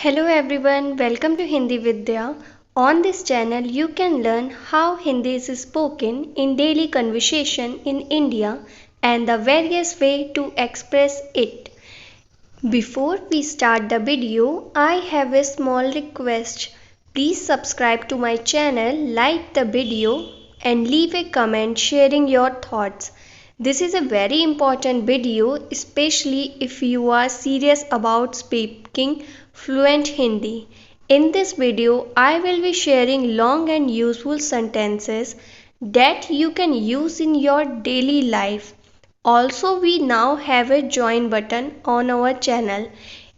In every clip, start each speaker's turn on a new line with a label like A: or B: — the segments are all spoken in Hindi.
A: Hello everyone, welcome to Hindi Vidya. On this channel, you can learn how Hindi is spoken in daily conversation in India and the various way to express it. Before we start the video, I have a small request. Please subscribe to my channel, like the video and leave a comment sharing your thoughts. This is a very important video, especially if you are serious about speaking fluent Hindi. In this video, I will be sharing long and useful sentences that you can use in your daily life. Also, we now have a join button on our channel.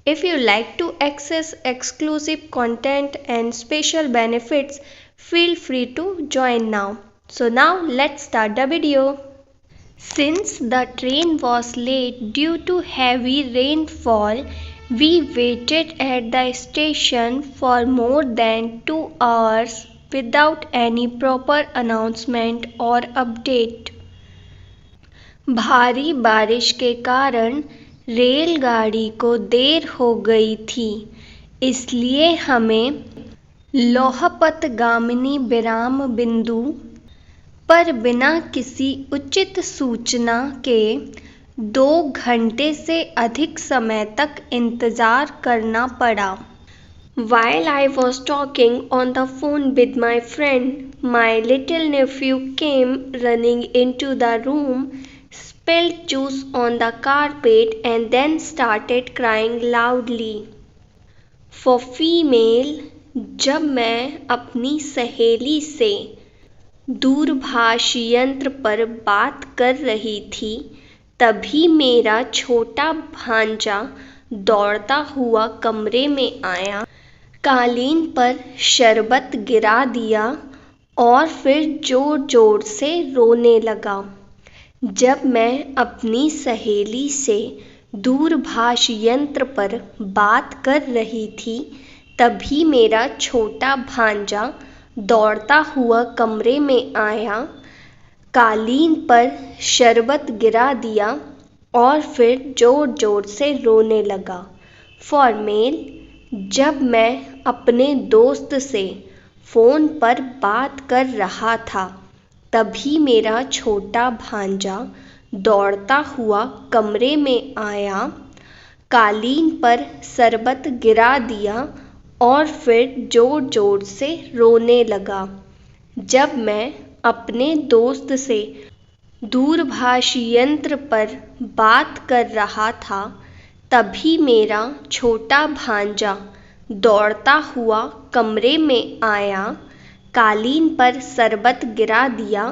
A: If you like to access exclusive content and special benefits, feel free to join now. So now let's start the video. Since the train was late due to heavy rainfall, we waited at the station for more than 2 hours without any proper announcement or update. भारी बारिश के कारण रेलगाड़ी को देर हो गई थी, इसलिए हमें लोहपतगामिनी विराम बिंदु पर बिना किसी उचित सूचना के 2 घंटे से अधिक समय तक इंतजार करना पड़ा। While I was talking on the phone with my friend, my little nephew came running into the room, spilled juice on the carpet and then started crying loudly. For female, जब मैं अपनी सहेली से दूरभाष यंत्र पर बात कर रही थी, तभी मेरा छोटा भांजा दौड़ता हुआ कमरे में आया, कालीन पर शरबत गिरा दिया और फिर जोर जोर से रोने लगा। जब मैं अपनी सहेली से दूरभाष यंत्र पर बात कर रही थी, तभी मेरा छोटा भांजा दौड़ता हुआ कमरे में आया, कालीन पर शरबत गिरा दिया और फिर जोर जोर से रोने लगा। फॉर मेल, जब मैं अपने दोस्त से फ़ोन पर बात कर रहा था, तभी मेरा छोटा भांजा दौड़ता हुआ कमरे में आया, कालीन पर शरबत गिरा दिया और फिर जोर जोर से रोने लगा। जब मैं अपने दोस्त से दूरभाष यंत्र पर बात कर रहा था, तभी मेरा छोटा भांजा दौड़ता हुआ कमरे में आया, कालीन पर शरबत गिरा दिया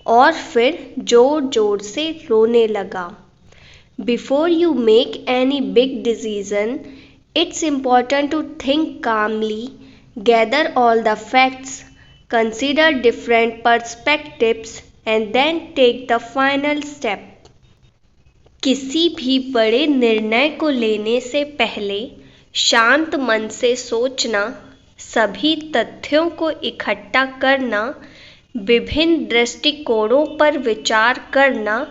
A: और फिर जोर जोर से रोने लगा। Before you make any big decision, it's important to think calmly, gather all the facts, consider different perspectives, and then take the final step. किसी भी बड़े निर्णय को लेने से पहले शांत मन से सोचना, सभी तथ्यों को इकट्ठा करना, विभिन्न दृष्टिकोणों पर विचार करना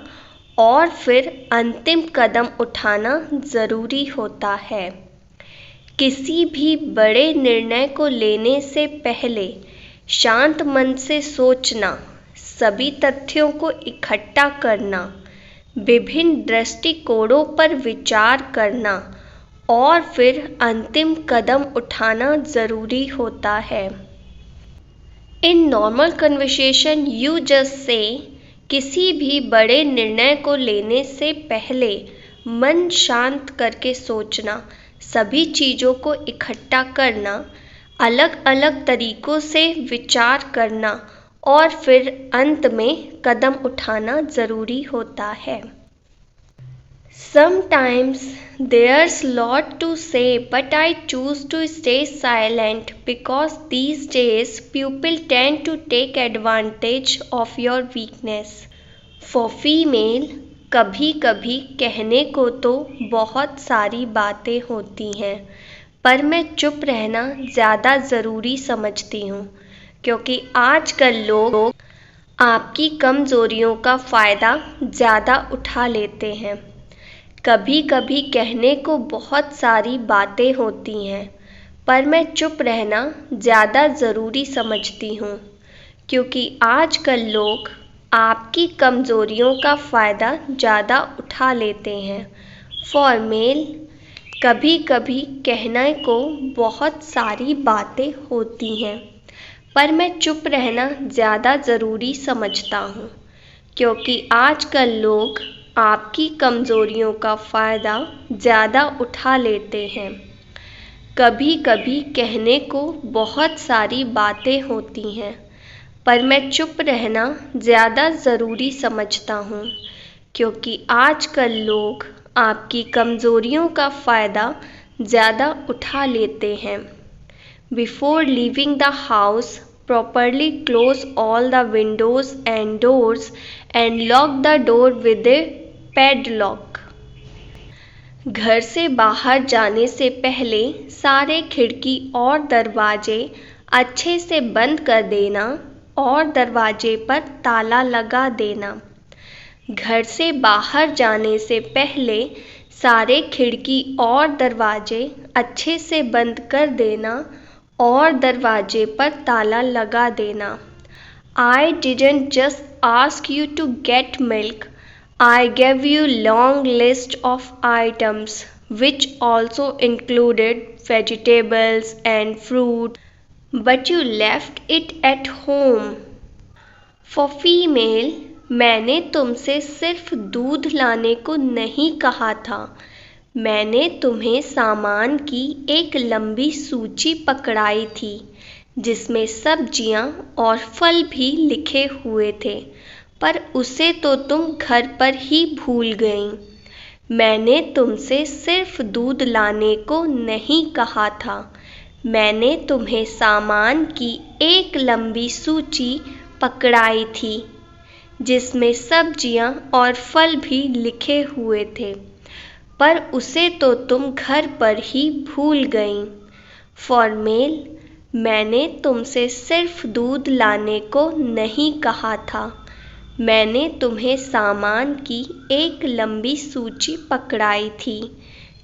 A: और फिर अंतिम कदम उठाना ज़रूरी होता है। किसी भी बड़े निर्णय को लेने से पहले शांत मन से सोचना, सभी तथ्यों को इकट्ठा करना, विभिन्न दृष्टिकोणों पर विचार करना और फिर अंतिम कदम उठाना ज़रूरी होता है। In normal conversation you just say किसी भी बड़े निर्णय को लेने से पहले मन शांत करके सोचना, सभी चीज़ों को इकट्ठा करना, अलग अलग तरीकों से विचार करना और फिर अंत में कदम उठाना ज़रूरी होता है। Sometimes there's lot to say, but I choose to stay silent because these days people tend to take advantage of your weakness. For female, कभी कभी कहने को तो बहुत सारी बातें होती हैं, पर मैं चुप रहना ज़्यादा ज़रूरी समझती हूँ, क्योंकि आजकल लोग आपकी कमज़ोरियों का फ़ायदा ज़्यादा उठा लेते हैं। कभी कभी कहने को बहुत सारी बातें होती हैं, पर मैं चुप रहना ज़्यादा ज़रूरी समझती हूँ, क्योंकि आजकल लोग आपकी कमज़ोरियों का फ़ायदा ज़्यादा उठा लेते हैं। फॉर मेल, कभी कभी कहने को बहुत सारी बातें होती हैं, पर मैं चुप रहना ज़्यादा ज़रूरी समझता हूँ, क्योंकि आजकल लोग आपकी कमज़ोरियों का फ़ायदा ज़्यादा उठा लेते हैं। कभी कभी कहने को बहुत सारी बातें होती हैं, पर मैं चुप रहना ज़्यादा ज़रूरी समझता हूँ, क्योंकि आजकल लोग आपकी कमज़ोरियों का फ़ायदा ज़्यादा उठा लेते हैं। Before leaving the house, properly close all the windows and doors and lock the door with a padlock. घर से बाहर जाने से पहले सारे खिड़की और दरवाजे अच्छे से बंद कर देना और दरवाजे पर ताला लगा देना। घर से बाहर जाने से पहले सारे खिड़की और दरवाजे अच्छे से बंद कर देना और दरवाजे पर ताला लगा देना। I didn't just ask you to get milk. I gave you long list of items which also included vegetables and fruit, but you left it at home. For female, मैंने तुमसे सिर्फ दूध लाने को नहीं कहा था, मैंने तुम्हें सामान की एक लंबी सूची पकड़ाई थी जिसमें सब्जियां और फल भी लिखे हुए थे, पर उसे तो तुम घर पर ही भूल गईं। मैंने तुमसे सिर्फ दूध लाने को नहीं कहा था, मैंने तुम्हें सामान की एक लंबी सूची पकड़ाई थी जिसमें सब्जियां और फल भी लिखे हुए थे, पर उसे तो तुम घर पर ही भूल गईं। फॉर मेल, मैंने तुमसे सिर्फ दूध लाने को नहीं कहा था, मैंने तुम्हें सामान की एक लंबी सूची पकड़ाई थी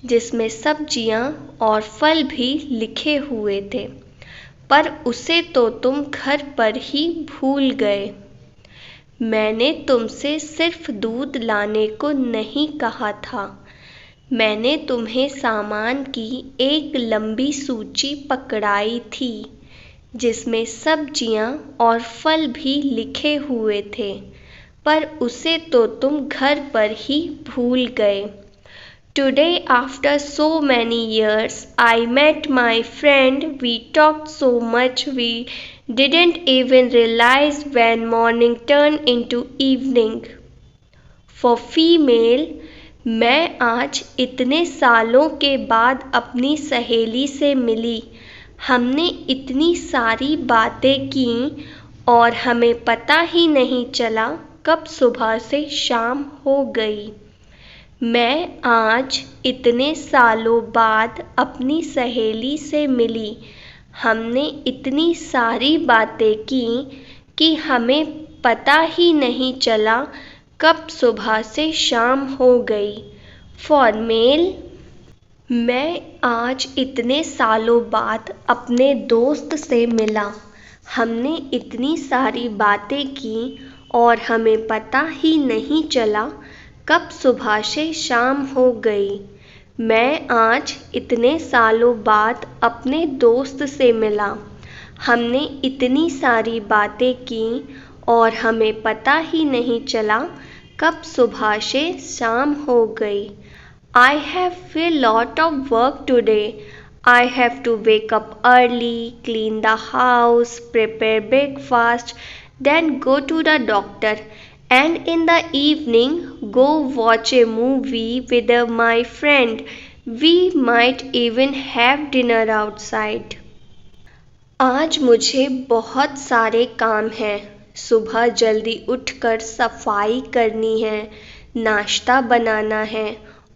A: जिसमें सब्जियां और फल भी लिखे हुए थे, पर उसे तो तुम घर पर ही भूल गए। मैंने तुमसे सिर्फ दूध लाने को नहीं कहा था, मैंने तुम्हें सामान की एक लंबी सूची पकड़ाई थी जिसमें सब्जियां और फल भी लिखे हुए थे, पर उसे तो तुम घर पर ही भूल गए। Today, after so many years, I met my friend. We talked so much we didn't even realize when morning turned into evening. For female, मैं आज इतने सालों के बाद अपनी सहेली से मिली, हमने इतनी सारी बातें की और हमें पता ही नहीं चला कब सुबह से शाम हो गई। मैं आज इतने सालों बाद अपनी सहेली से मिली, हमने इतनी सारी बातें की कि हमें पता ही नहीं चला कब सुबह से शाम हो गई। फॉर मेल, मैं आज इतने सालों बाद अपने दोस्त से मिला, हमने इतनी सारी बातें की और हमें पता ही नहीं चला कब सुबह से शाम हो गई। मैं आज इतने सालों बाद अपने दोस्त से मिला, हमने इतनी सारी बातें की और हमें पता ही नहीं चला कब सुबह से शाम हो गई। I have a lot of work today. I have to wake up early, clean the house, prepare breakfast, then go to the doctor, and in the evening go watch a movie with my friend. We might even have dinner outside. आज मुझे बहुत सारे काम हैं। सुबह जल्दी उठकर सफाई करनी है, नाश्ता बनाना है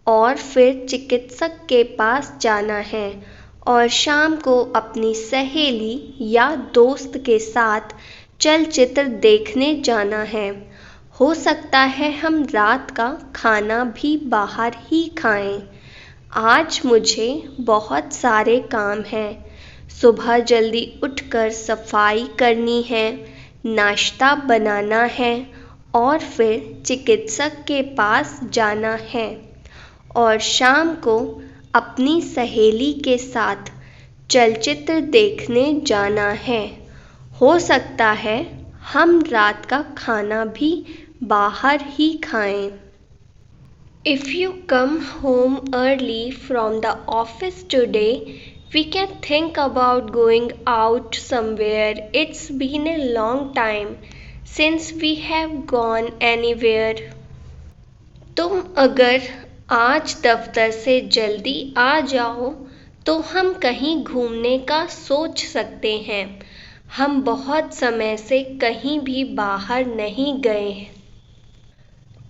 A: और फिर चिकित्सक के पास जाना है और शाम को अपनी सहेली या दोस्त के साथ चलचित्र देखने जाना है। हो सकता है हम रात का खाना भी बाहर ही खाएं। आज मुझे बहुत सारे काम हैं, सुबह जल्दी उठकर सफाई करनी है, नाश्ता बनाना है और फिर चिकित्सक के पास जाना है और शाम को अपनी सहेली के साथ चलचित्र देखने जाना है। हो सकता है हम रात का खाना भी बाहर ही खाएं। If you come home early from the office today, we can think about going out somewhere. It's been a long time since we have gone anywhere. तुम अगर आज दफ्तर से जल्दी आ जाओ तो हम कहीं घूमने का सोच सकते हैं। हम बहुत समय से कहीं भी बाहर नहीं गए।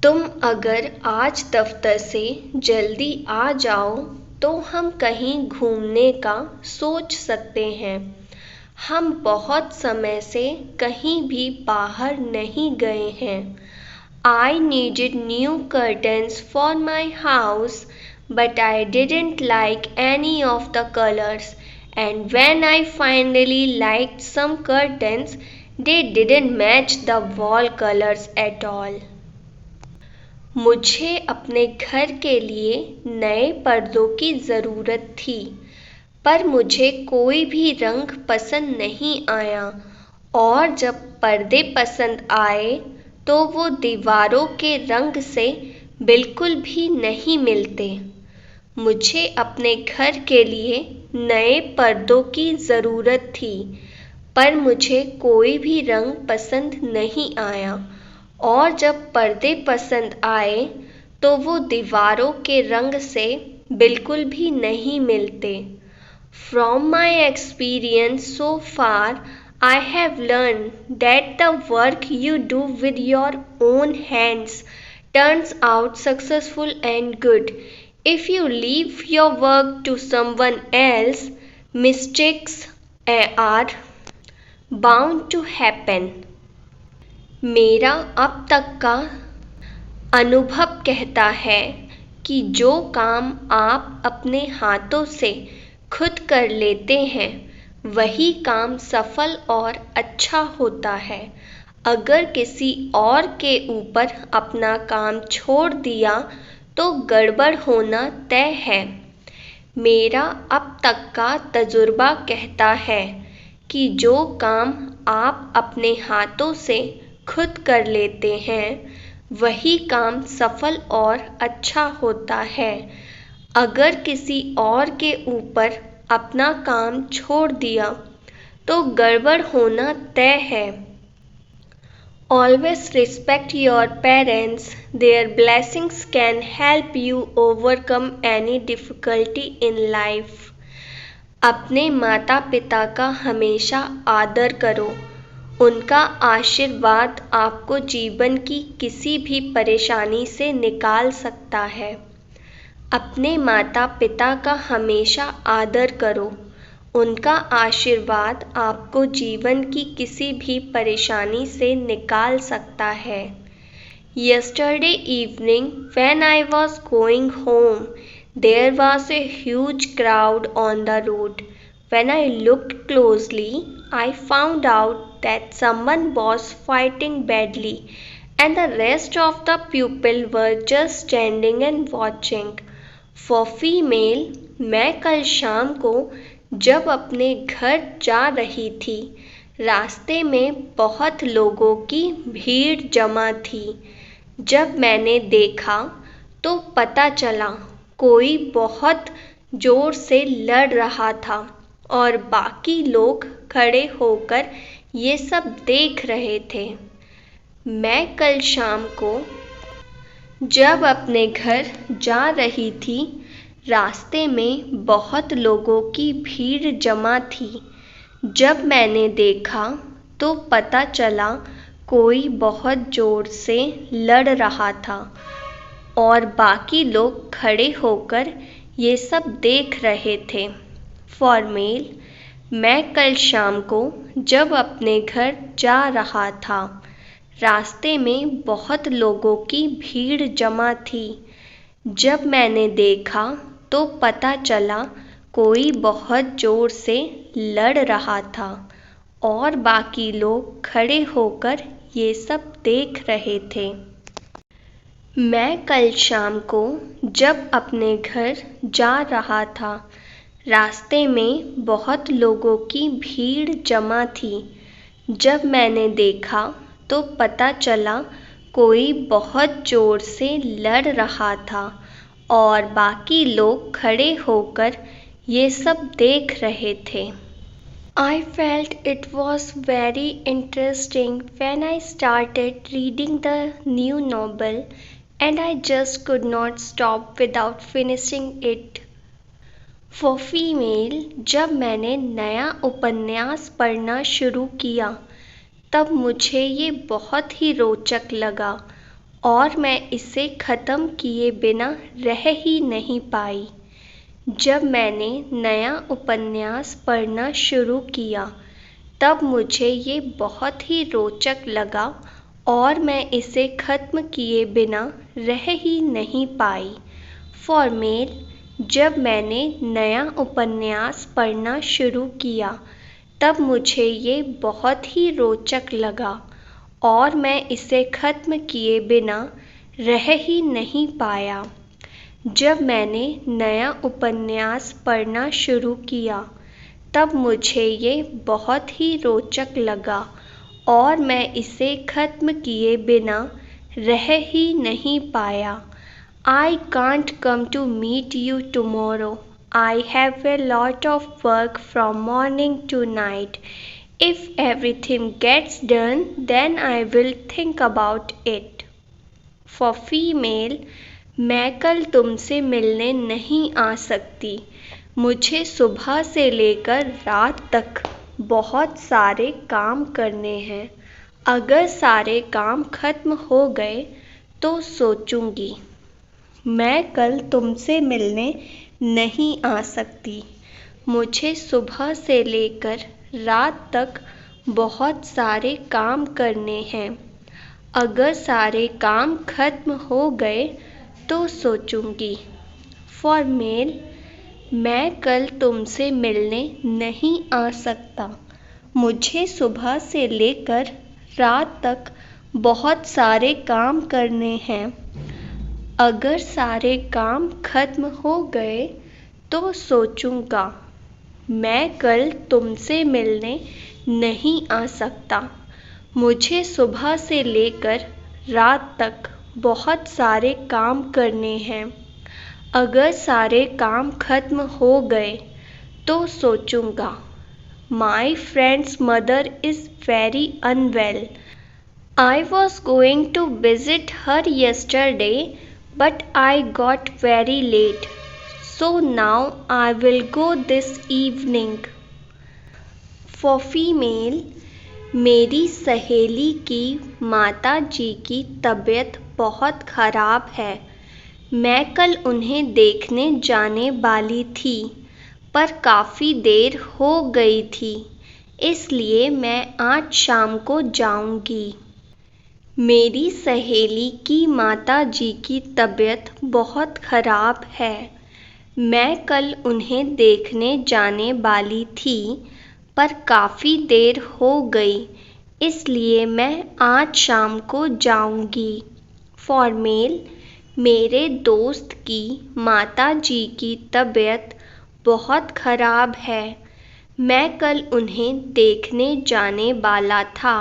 A: तुम अगर आज दफ्तर से जल्दी आ जाओ तो हम कहीं घूमने का सोच सकते हैं। हम बहुत समय से कहीं भी बाहर नहीं गए हैं। I needed new curtains for my house, but I didn't like any of the colors. And when I finally liked some curtains, they didn't match the wall colors at all. मुझे अपने घर के लिए नए पर्दों की ज़रूरत थी, पर मुझे कोई भी रंग पसंद नहीं आया और जब पर्दे पसंद आए तो वो दीवारों के रंग से बिल्कुल भी नहीं मिलते। मुझे अपने घर के लिए नए पर्दों की ज़रूरत थी, पर मुझे कोई भी रंग पसंद नहीं आया और जब पर्दे पसंद आए तो वो दीवारों के रंग से बिल्कुल भी नहीं मिलते। From my experience so far, I have learned that the work you do with your own hands turns out successful and good. If you leave your work to someone else, mistakes are bound to happen. मेरा अब तक का अनुभव कहता है कि जो काम आप अपने हाथों से खुद कर लेते हैं वही काम सफल और अच्छा होता है। अगर किसी और के ऊपर अपना काम छोड़ दिया तो गड़बड़ होना तय है। मेरा अब तक का तजुर्बा कहता है कि जो काम आप अपने हाथों से खुद कर लेते हैं वही काम सफल और अच्छा होता है। अगर किसी और के ऊपर अपना काम छोड़ दिया तो गड़बड़ होना तय है। Always respect your parents. Their blessings can help you overcome any difficulty in life. अपने माता पिता का हमेशा आदर करो। उनका आशीर्वाद आपको जीवन की किसी भी परेशानी से निकाल सकता है। अपने माता पिता का हमेशा आदर करो। उनका आशीर्वाद आपको जीवन की किसी भी परेशानी से निकाल सकता है। Yesterday evening, when I was going home, there was a huge crowd on the road. When I looked closely, I found out that someone was fighting badly, and the rest of the people were just standing and watching. For female, मैं कल शाम को जब अपने घर जा रही थी, रास्ते में बहुत लोगों की भीड़ जमा थी। जब मैंने देखा तो पता चला कोई बहुत जोर से लड़ रहा था और बाकी लोग खड़े होकर ये सब देख रहे थे। मैं कल शाम को जब अपने घर जा रही थी, रास्ते में बहुत लोगों की भीड़ जमा थी। जब मैंने देखा तो पता चला कोई बहुत जोर से लड़ रहा था और बाकी लोग खड़े होकर ये सब देख रहे थे। फॉर मेल, मैं कल शाम को जब अपने घर जा रहा था, रास्ते में बहुत लोगों की भीड़ जमा थी। जब मैंने देखा तो पता चला कोई बहुत जोर से लड़ रहा था और बाकी लोग खड़े होकर ये सब देख रहे थे। मैं कल शाम को जब अपने घर जा रहा था, रास्ते में बहुत लोगों की भीड़ जमा थी। जब मैंने देखा तो पता चला कोई बहुत जोर से लड़ रहा था और बाकी लोग खड़े होकर ये सब देख रहे थे। I felt it was very interesting when I started reading the new novel and I just could not stop without finishing it. For female, जब मैंने नया उपन्यास पढ़ना शुरू किया तब मुझे ये बहुत ही रोचक लगा और मैं इसे ख़त्म किए बिना रह ही नहीं पाई। जब मैंने नया उपन्यास पढ़ना शुरू किया तब मुझे ये बहुत ही रोचक लगा और मैं इसे ख़त्म किए बिना रह ही नहीं पाई। फॉर मेल, जब मैंने नया उपन्यास पढ़ना शुरू किया तब मुझे ये बहुत ही रोचक लगा और मैं इसे ख़त्म किए बिना रह ही नहीं पाया। जब मैंने नया उपन्यास पढ़ना शुरू किया तब मुझे ये बहुत ही रोचक लगा और मैं इसे ख़त्म किए बिना रह ही नहीं पाया। I can't come to meet you tomorrow. I have a lot of work from morning to night. If everything gets done, then I will think about it. For female, मैं कल तुमसे मिलने नहीं आ सकती। मुझे सुबह से लेकर रात तक बहुत सारे काम करने हैं। अगर सारे काम खत्म हो गए तो सोचूंगी। मैं कल तुमसे मिलने नहीं आ सकती। मुझे सुबह से लेकर रात तक बहुत सारे काम करने हैं। अगर सारे काम खत्म हो गए तो सोचूंगी। फॉर मेल, मैं कल तुमसे मिलने नहीं आ सकता। मुझे सुबह से लेकर रात तक बहुत सारे काम करने हैं। अगर सारे काम खत्म हो गए तो सोचूंगा। मैं कल तुमसे मिलने नहीं आ सकता। मुझे सुबह से लेकर रात तक बहुत सारे काम करने हैं। अगर सारे काम खत्म हो गए तो सोचूंगा। My friend's mother is very unwell. I was going to visit her yesterday, but I got very late. So now I will go this evening. For female, मेरी सहेली की माता जी की तबीयत बहुत ख़राब है। मैं कल उन्हें देखने जाने वाली थी, पर काफ़ी देर हो गई थी, इसलिए मैं आज शाम को जाऊंगी। मेरी सहेली की माता जी की तबीयत बहुत ख़राब है। मैं कल उन्हें देखने जाने वाली थी, पर काफ़ी देर हो गई, इसलिए मैं आज शाम को जाऊंगी। फॉर मेल, मेरे दोस्त की माता जी की तबीयत बहुत ख़राब है। मैं कल उन्हें देखने जाने वाला था,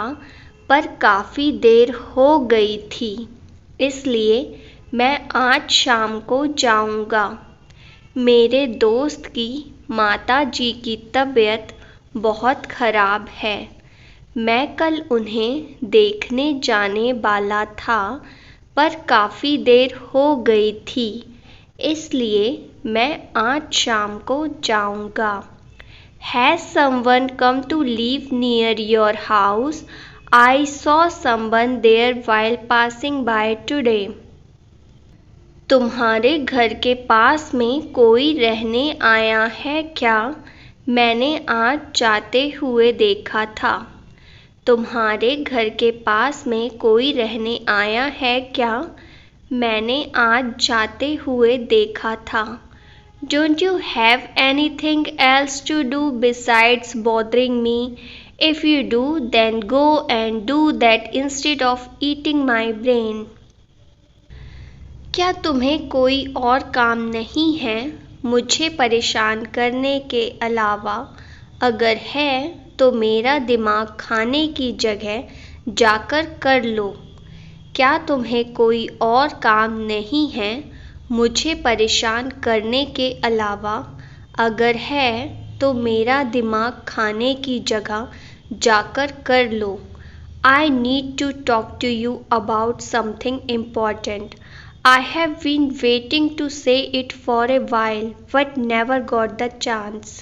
A: पर काफ़ी देर हो गई थी, इसलिए मैं आज शाम को जाऊंगा। मेरे दोस्त की माता जी की तबीयत बहुत ख़राब है। मैं कल उन्हें देखने जाने वाला था, पर काफ़ी देर हो गई थी, इसलिए मैं आज शाम को जाऊंगा। Has someone come to live near your house? I saw someone there while passing by today. तुम्हारे घर के पास में कोई रहने आया है क्या? मैंने आज जाते हुए देखा था। तुम्हारे घर के पास में कोई रहने आया है क्या? मैंने आज जाते हुए देखा था। Don't you have anything else to do besides bothering me? If you do, then go and do that instead of eating my brain. क्या तुम्हें कोई और काम नहीं है मुझे परेशान करने के अलावा? अगर है तो मेरा दिमाग खाने की जगह जाकर कर लो। क्या तुम्हें कोई और काम नहीं है मुझे परेशान करने के अलावा? अगर है तो मेरा दिमाग खाने की जगह जाकर कर लो। I need to talk to you about something important. I have been waiting to say it for a while but never got the chance.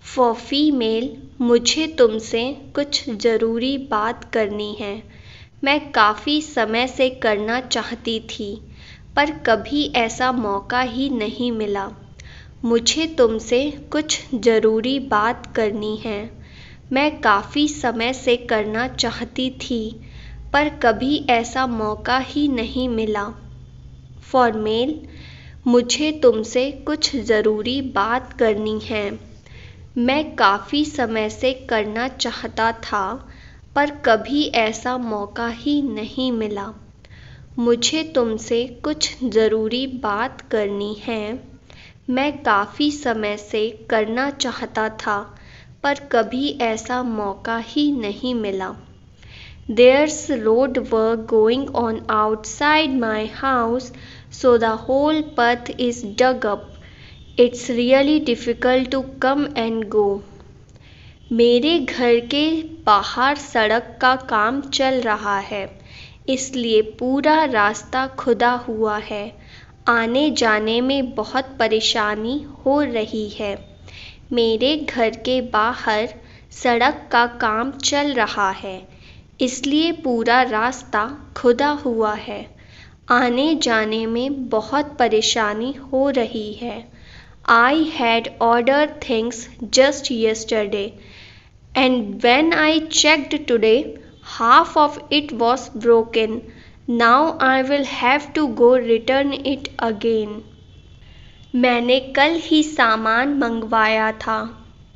A: For female, मुझे तुमसे कुछ ज़रूरी बात करनी है। मैं काफ़ी समय से करना चाहती थी पर कभी ऐसा मौका ही नहीं मिला। मुझे तुमसे कुछ ज़रूरी बात करनी है। मैं काफ़ी समय से करना चाहती थी पर कभी ऐसा मौका ही नहीं मिला। फॉर मेल, मुझे तुमसे कुछ ज़रूरी बात करनी है। मैं काफ़ी समय से करना चाहता था पर कभी ऐसा मौका ही नहीं मिला। मुझे तुमसे कुछ ज़रूरी बात करनी है। मैं काफ़ी समय से करना चाहता था पर कभी ऐसा मौका ही नहीं मिला। There's road work going on outside my house, so the whole path is dug up. It's really difficult to come and go. मेरे घर के बाहर सड़क का काम चल रहा है, इसलिए पूरा रास्ता खुदा हुआ है। आने जाने में बहुत परेशानी हो रही है। मेरे घर के बाहर सड़क का काम चल रहा है, इसलिए पूरा रास्ता खुदा हुआ है। आने जाने में बहुत परेशानी हो रही है। I had ordered things just yesterday, and when I checked today, half of it was broken. Now I will have to go return it again. मैंने कल ही सामान मंगवाया था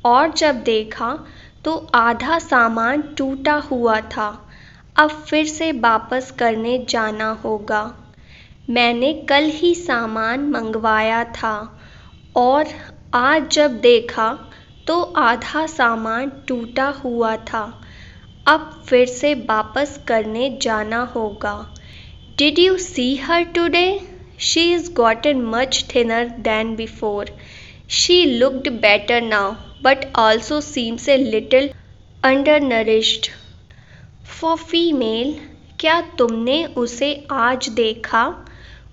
A: और जब देखा तो आधा सामान टूटा हुआ था। अब फिर से वापस करने जाना होगा। मैंने कल ही सामान मंगवाया था और आज जब देखा तो आधा सामान टूटा हुआ था। अब फिर से वापस करने जाना होगा। Did you see her today? She's gotten much thinner than before. She looked better now, but also seems a little undernourished. For female, क्या तुमने उसे आज देखा?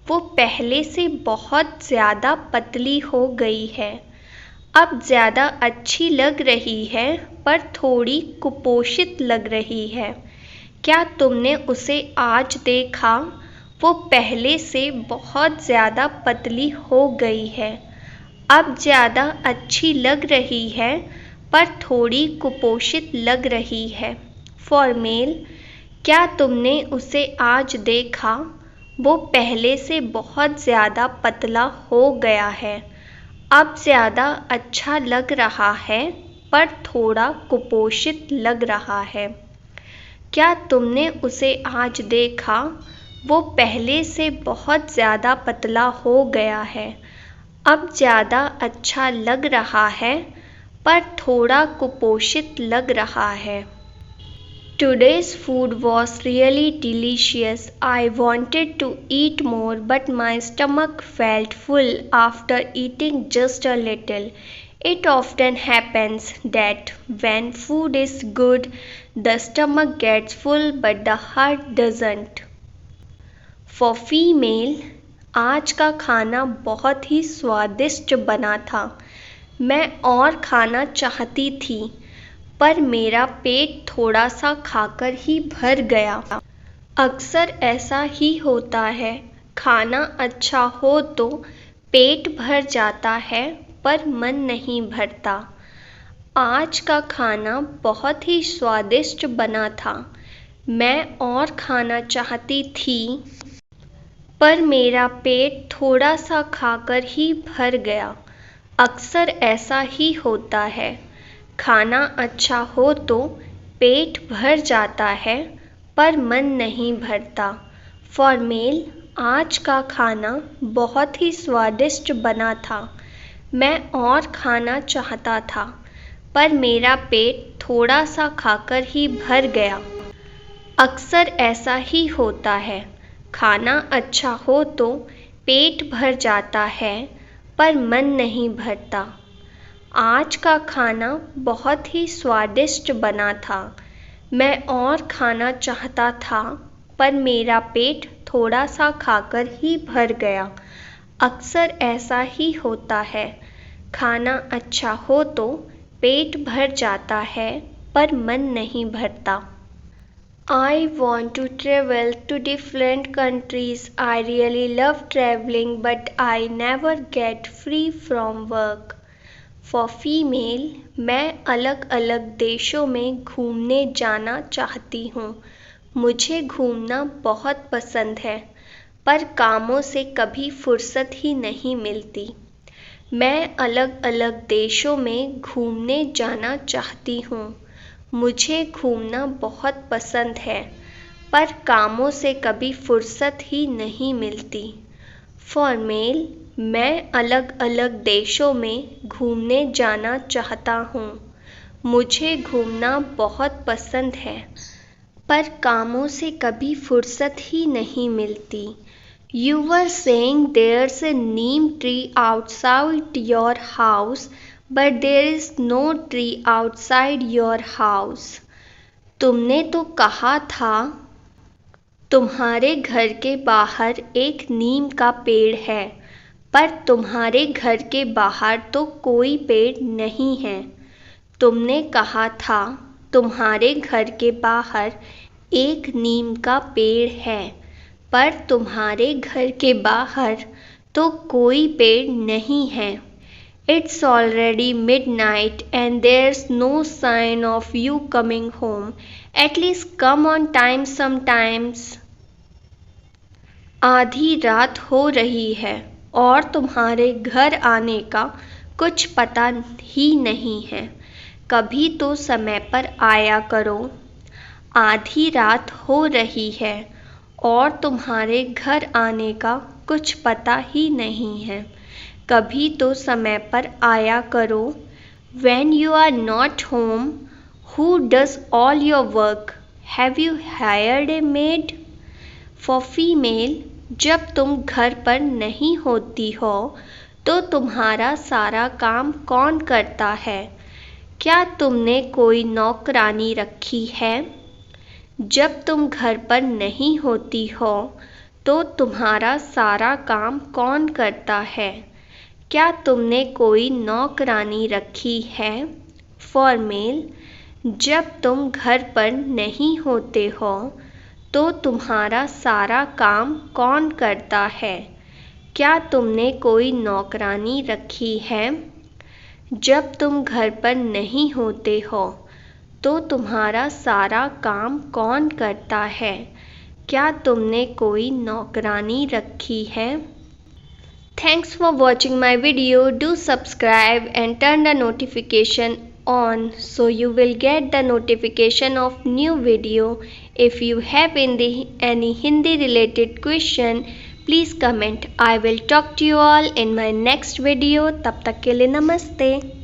A: वो पहले से बहुत ज़्यादा पतली हो गई है। अब ज़्यादा अच्छी लग रही है पर थोड़ी कुपोषित लग रही है। क्या तुमने उसे आज देखा? वो पहले से बहुत ज़्यादा पतली हो गई है। अब ज़्यादा अच्छी लग रही है पर थोड़ी कुपोषित लग रही है। फॉर मेल, क्या तुमने उसे आज देखा? वो पहले से बहुत ज़्यादा पतला हो गया है। अब ज़्यादा अच्छा लग रहा है पर थोड़ा कुपोषित लग रहा है। क्या तुमने उसे आज देखा? वो पहले से बहुत ज़्यादा पतला हो गया है। अब ज़्यादा अच्छा लग रहा है पर थोड़ा कुपोषित लग रहा है। Today's food was really delicious. I wanted to eat more, but my stomach felt full after eating just a little. It often happens that when food is good, the stomach gets full, but the heart doesn't. For female, आज का खाना बहुत ही स्वादिष्ट बना था। मैं और खाना चाहती थी पर मेरा पेट थोड़ा सा खाकर ही भर गया। अक्सर ऐसा ही होता है, खाना अच्छा हो तो पेट भर जाता है पर मन नहीं भरता। आज का खाना बहुत ही स्वादिष्ट बना था। मैं और खाना चाहती थी पर मेरा पेट थोड़ा सा खाकर ही भर गया। अक्सर ऐसा ही होता है। खाना अच्छा हो तो पेट भर जाता है, पर मन नहीं भरता। फॉर मेल, आज का खाना बहुत ही स्वादिष्ट बना था। मैं और खाना चाहता था, पर मेरा पेट थोड़ा सा खाकर ही भर गया। अक्सर ऐसा ही होता है। खाना अच्छा हो तो पेट भर जाता है, पर मन नहीं भरता। आज का खाना बहुत ही स्वादिष्ट बना था। मैं और खाना चाहता था, पर मेरा पेट थोड़ा सा खाकर ही भर गया। अक्सर ऐसा ही होता है। खाना अच्छा हो तो पेट भर जाता है, पर मन नहीं भरता। I want to travel to different countries. I really love traveling, but I never get free from work. For female, मैं अलग अलग देशों में घूमने जाना चाहती हूँ। मुझे घूमना बहुत पसंद है, पर कामों से कभी फुर्सत ही नहीं मिलती। मैं अलग अलग देशों में घूमने जाना चाहती हूँ। मुझे घूमना बहुत पसंद है, पर कामों से कभी फुर्सत ही नहीं मिलती। फॉर मेल, मैं अलग अलग देशों में घूमने जाना चाहता हूँ। मुझे घूमना बहुत पसंद है, पर कामों से कभी फुर्सत ही नहीं मिलती। You were saying there's a neem tree outside your house, but there is no tree outside your house. तुमने तो कहा था तुम्हारे घर के बाहर एक नीम का पेड़ है, पर तुम्हारे घर के बाहर तो कोई पेड़ नहीं है। तुमने कहा था तुम्हारे घर के बाहर एक नीम का पेड़ है, पर तुम्हारे घर के बाहर तो कोई पेड़ नहीं है। It's already midnight and there's no sign of you coming home. At least come on time sometimes. आधी रात हो रही है और तुम्हारे घर आने का कुछ पता ही नहीं है। कभी तो समय पर आया करो। आधी रात हो रही है और तुम्हारे घर आने का कुछ पता ही नहीं है। कभी तो समय पर आया करो। When you are not home, who does all your work? Have you hired a maid? For female, जब तुम घर पर नहीं होती हो तो तुम्हारा सारा काम कौन करता है? क्या तुमने कोई नौकरानी रखी है? जब तुम घर पर नहीं होती हो तो तुम्हारा सारा काम कौन करता है? क्या तुमने कोई नौकरानी रखी है? फॉर मेल, जब तुम घर पर नहीं होते हो तो तुम्हारा सारा काम कौन करता है? क्या तुमने कोई नौकरानी रखी है? जब तुम घर पर नहीं होते हो तो तुम्हारा सारा काम कौन करता है? क्या तुमने कोई नौकरानी रखी है? Thanks for watching my video. Do subscribe and turn the notification on so you will get the notification of new video. If you have any Hindi related question, please comment. I will talk to you all in my next video. तब तक के लिए नमस्ते।